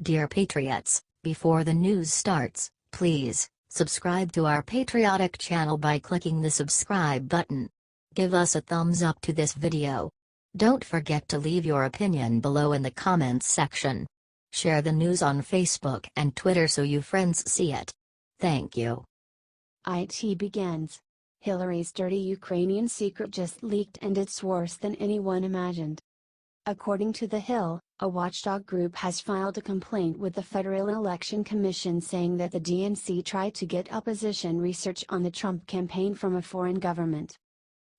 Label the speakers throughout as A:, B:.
A: Dear Patriots, before the news starts, please subscribe to our patriotic channel by clicking the subscribe button. Give us a thumbs up to this video. Don't forget to leave your opinion below in the comments section. Share the news on Facebook and Twitter so you friends see it. Thank you.
B: IT begins. Hillary's dirty Ukrainian secret just leaked and it's worse than anyone imagined. According to The Hill, a watchdog group has filed a complaint with the Federal Election Commission saying that the DNC tried to get opposition research on the Trump campaign from a foreign government.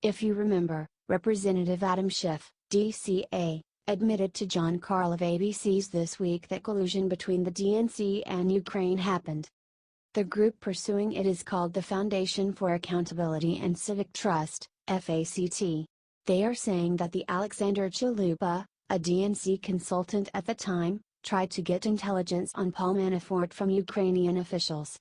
B: If you remember, Representative Adam Schiff, DCA, admitted to John Karl of ABC's This Week that collusion between the DNC and Ukraine happened. The group pursuing it is called the Foundation for Accountability and Civic Trust, FACT. They are saying that the Alexandra Chalupa, a DNC consultant at the time, tried to get intelligence on Paul Manafort from Ukrainian officials.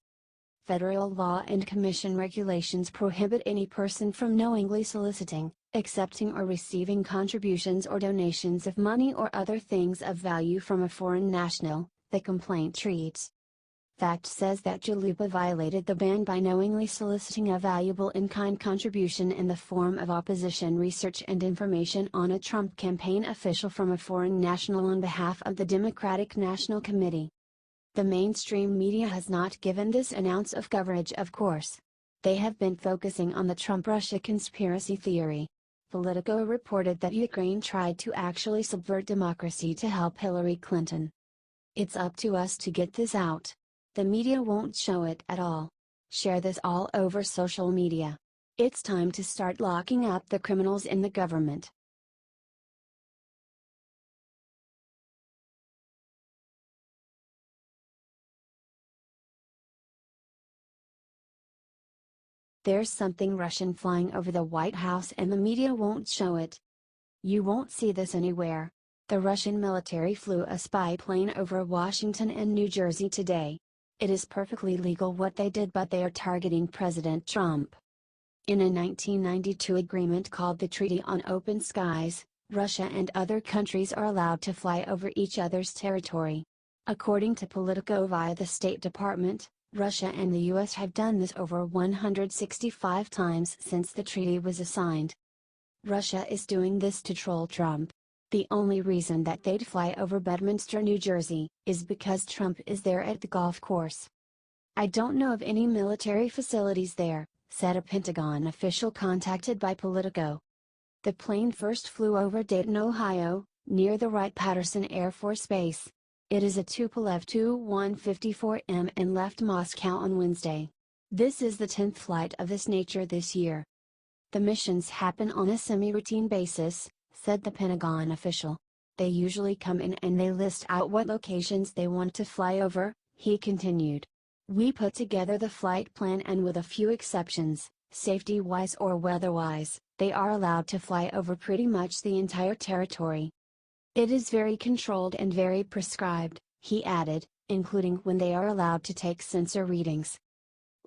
B: Federal law and commission regulations prohibit any person from knowingly soliciting, accepting or receiving contributions or donations of money or other things of value from a foreign national, the complaint treats. Fact says that Chalupa violated the ban by knowingly soliciting a valuable in-kind contribution in the form of opposition research and information on a Trump campaign official from a foreign national on behalf of the Democratic National Committee. The mainstream media has not given this an ounce of coverage, of course. They have been focusing on the Trump-Russia conspiracy theory. Politico reported that Ukraine tried to actually subvert democracy to help Hillary Clinton. It's up to us to get this out. The media won't show it at all. Share this all over social media. It's time to start locking up the criminals in the government. There's something Russian flying over the White House and the media won't show it. You won't see this anywhere. The Russian military flew a spy plane over Washington and New Jersey today. It is perfectly legal what they did, but they are targeting President Trump. In a 1992 agreement called the Treaty on Open Skies, Russia and other countries are allowed to fly over each other's territory. According to Politico via the State Department, Russia and the US have done this over 165 times since the treaty was signed. Russia is doing this to troll Trump. The only reason that they'd fly over Bedminster, New Jersey, is because Trump is there at the golf course. I don't know of any military facilities there, said a Pentagon official contacted by Politico. The plane first flew over Dayton, Ohio, near the Wright-Patterson Air Force Base. It is a Tupolev Tu-154M and left Moscow on Wednesday. This is the 10th flight of this nature this year. The missions happen on a semi-routine basis, said the Pentagon official. They usually come in and they list out what locations they want to fly over, he continued. We put together the flight plan and with a few exceptions, safety-wise or weather-wise, they are allowed to fly over pretty much the entire territory. It is very controlled and very prescribed, he added, including when they are allowed to take sensor readings.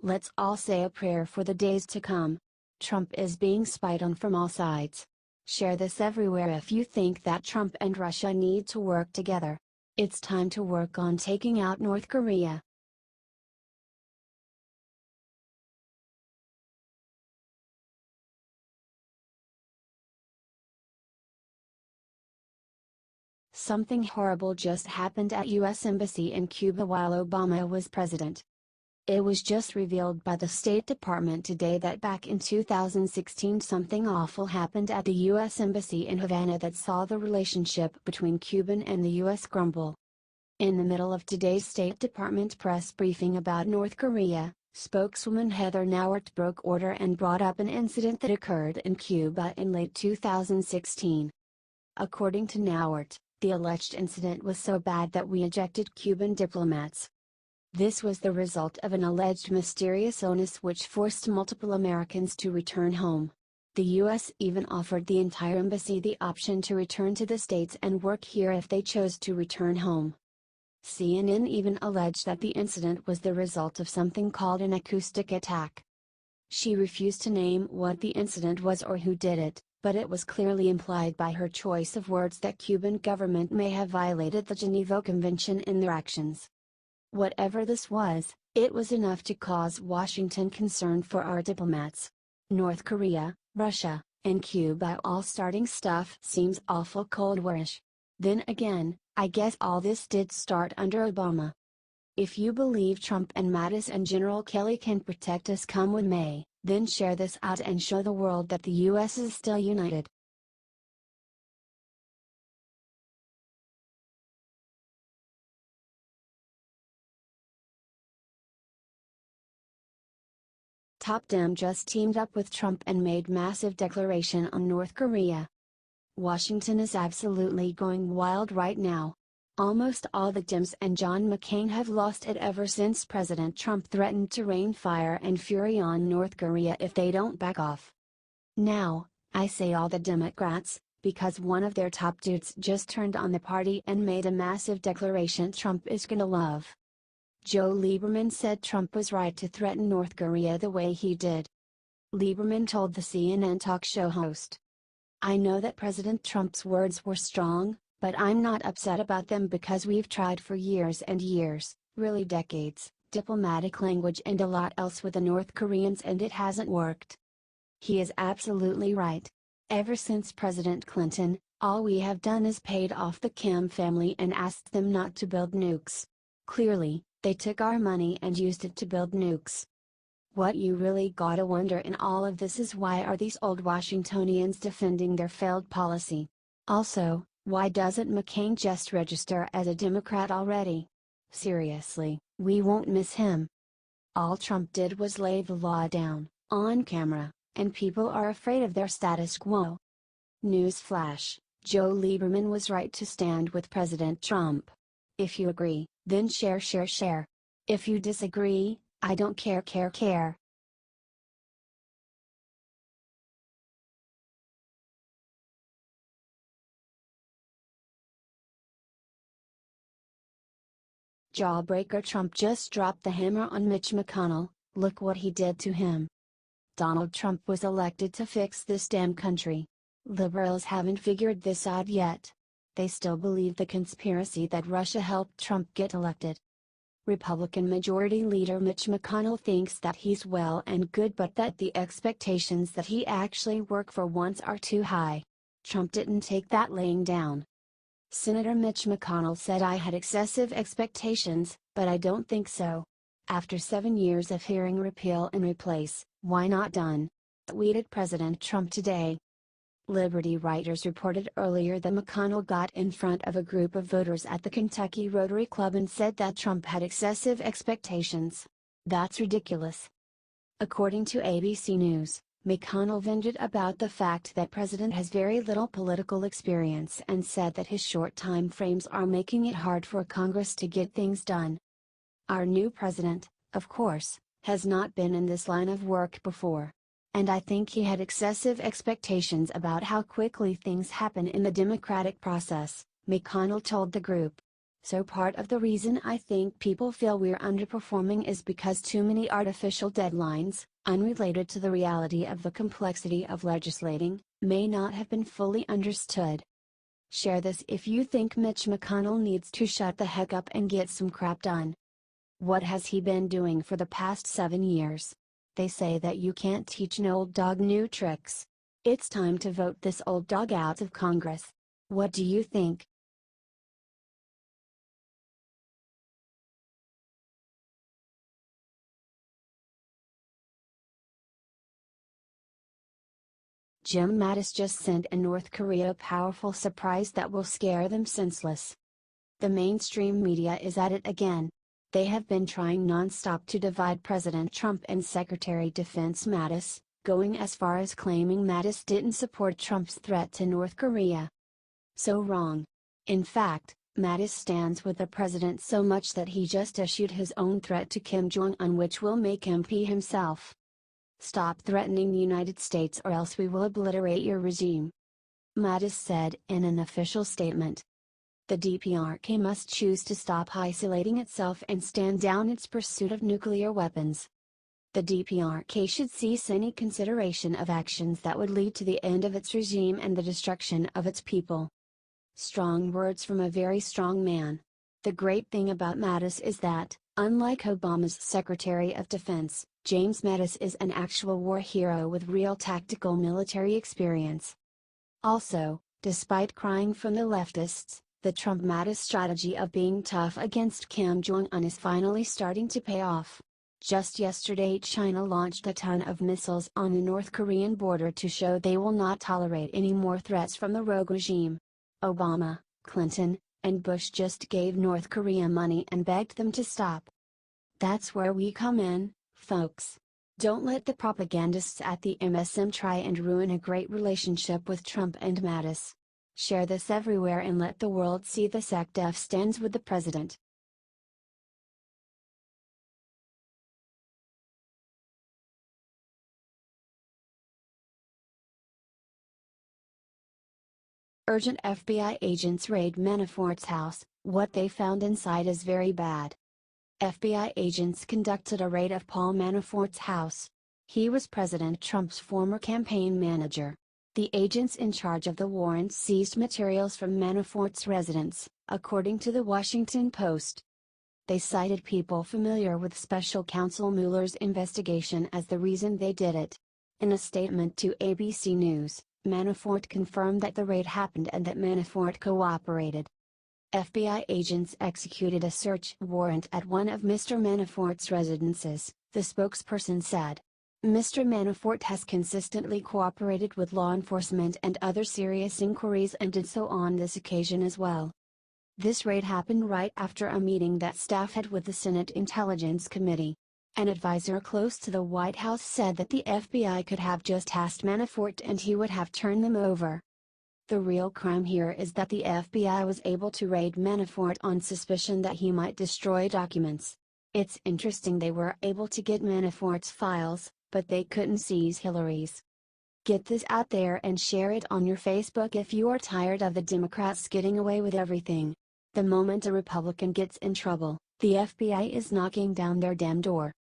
B: Let's all say a prayer for the days to come. Trump is being spied on from all sides. Share this everywhere if you think that Trump and Russia need to work together. It's time to work on taking out North Korea. Something horrible just happened at U.S. Embassy in Cuba while Obama was president. It was just revealed by the State Department today that back in 2016 something awful happened at the U.S. Embassy in Havana that saw the relationship between Cuba and the U.S. crumble. In the middle of today's State Department press briefing about North Korea, spokeswoman Heather Nauert broke order and brought up an incident that occurred in Cuba in late 2016. According to Nauert, the alleged incident was so bad that we ejected Cuban diplomats. This was the result of an alleged mysterious illness which forced multiple Americans to return home. The U.S. even offered the entire embassy the option to return to the States and work here if they chose to return home. CNN even alleged that the incident was the result of something called an acoustic attack. She refused to name what the incident was or who did it, but it was clearly implied by her choice of words that Cuban government may have violated the Geneva Convention in their actions. Whatever this was, it was enough to cause Washington concern for our diplomats. North Korea, Russia, and Cuba all starting stuff seems awful Cold War-ish. Then again, I guess all this did start under Obama. If you believe Trump and Mattis and General Kelly can protect us come what may, then share this out and show the world that the US is still united. Top Dem just teamed up with Trump and made massive declaration on North Korea. Washington is absolutely going wild right now. Almost all the Dems and John McCain have lost it ever since President Trump threatened to rain fire and fury on North Korea if they don't back off. Now, I say all the Democrats, because one of their top dudes just turned on the party and made a massive declaration Trump is gonna love. Joe Lieberman said Trump was right to threaten North Korea the way he did. Lieberman told the CNN talk show host, "I know that President Trump's words were strong, but I'm not upset about them because we've tried for years and years, really decades, diplomatic language and a lot else with the North Koreans and it hasn't worked." He is absolutely right. Ever since President Clinton, all we have done is paid off the Kim family and asked them not to build nukes. Clearly, they took our money and used it to build nukes. What you really gotta wonder in all of this is why are these old Washingtonians defending their failed policy? Also, why doesn't McCain just register as a Democrat already? Seriously, we won't miss him. All Trump did was lay the law down, on camera, and people are afraid of their status quo. Newsflash, Joe Lieberman was right to stand with President Trump. If you agree, then share. If you disagree, I don't care. Jawbreaker Trump just dropped the hammer on Mitch McConnell, look what he did to him. Donald Trump was elected to fix this damn country. Liberals haven't figured this out yet. They still believe the conspiracy that Russia helped Trump get elected. Republican Majority Leader Mitch McConnell thinks that he's well and good but that the expectations that he actually work for once are too high. Trump didn't take that laying down. Senator Mitch McConnell said I had excessive expectations, but I don't think so. After 7 years of hearing repeal and replace, why not done? Tweeted President Trump today. Liberty Writers reported earlier that McConnell got in front of a group of voters at the Kentucky Rotary Club and said that Trump had excessive expectations. That's ridiculous. According to ABC News, McConnell vented about the fact that President has very little political experience and said that his short time frames are making it hard for Congress to get things done. Our new president, of course, has not been in this line of work before. And I think he had excessive expectations about how quickly things happen in the democratic process, McConnell told the group. So part of the reason I think people feel we're underperforming is because too many artificial deadlines, unrelated to the reality of the complexity of legislating, may not have been fully understood. Share this if you think Mitch McConnell needs to shut the heck up and get some crap done. What has he been doing for the past 7 years? They say that you can't teach an old dog new tricks. It's time to vote this old dog out of Congress. What do you think? JimMattis just sent a North Korea powerful surprise that will scare them senseless. The mainstream media is at it again. They have been trying non-stop to divide President Trump and Secretary Defense Mattis, going as far as claiming Mattis didn't support Trump's threat to North Korea. So wrong. In fact, Mattis stands with the president so much that he just issued his own threat to Kim Jong-un, which will make him pee himself. Stop threatening the United States or else we will obliterate your regime. Mattis said in an official statement. The DPRK must choose to stop isolating itself and stand down its pursuit of nuclear weapons. The DPRK should cease any consideration of actions that would lead to the end of its regime and the destruction of its people. Strong words from a very strong man. The great thing about Mattis is that, unlike Obama's Secretary of Defense, JimMattis is an actual war hero with real tactical military experience. Also, despite crying from the leftists, the Trump-Mattis strategy of being tough against Kim Jong-un is finally starting to pay off. Just yesterday China launched a ton of missiles on the North Korean border to show they will not tolerate any more threats from the rogue regime. Obama, Clinton, and Bush just gave North Korea money and begged them to stop. That's where we come in, folks. Don't let the propagandists at the MSM try and ruin a great relationship with Trump and Mattis. Share this everywhere and let the world see the SecDef stands with the president. Urgent FBI agents raid Manafort's house. What they found inside is very bad. FBI agents conducted a raid of Paul Manafort's house. He was President Trump's former campaign manager. The agents in charge of the warrant seized materials from Manafort's residence, according to the Washington Post. They cited people familiar with Special Counsel Mueller's investigation as the reason they did it. In a statement to ABC News, Manafort confirmed that the raid happened and that Manafort cooperated. FBI agents executed a search warrant at one of Mr. Manafort's residences, the spokesperson said. Mr. Manafort has consistently cooperated with law enforcement and other serious inquiries and did so on this occasion as well. This raid happened right after a meeting that staff had with the Senate Intelligence Committee. An advisor close to the White House said that the FBI could have just asked Manafort and he would have turned them over. The real crime here is that the FBI was able to raid Manafort on suspicion that he might destroy documents. It's interesting they were able to get Manafort's files, but they couldn't seize Hillary's. Get this out there and share it on your Facebook if you are tired of the Democrats getting away with everything. The moment a Republican gets in trouble, the FBI is knocking down their damn door.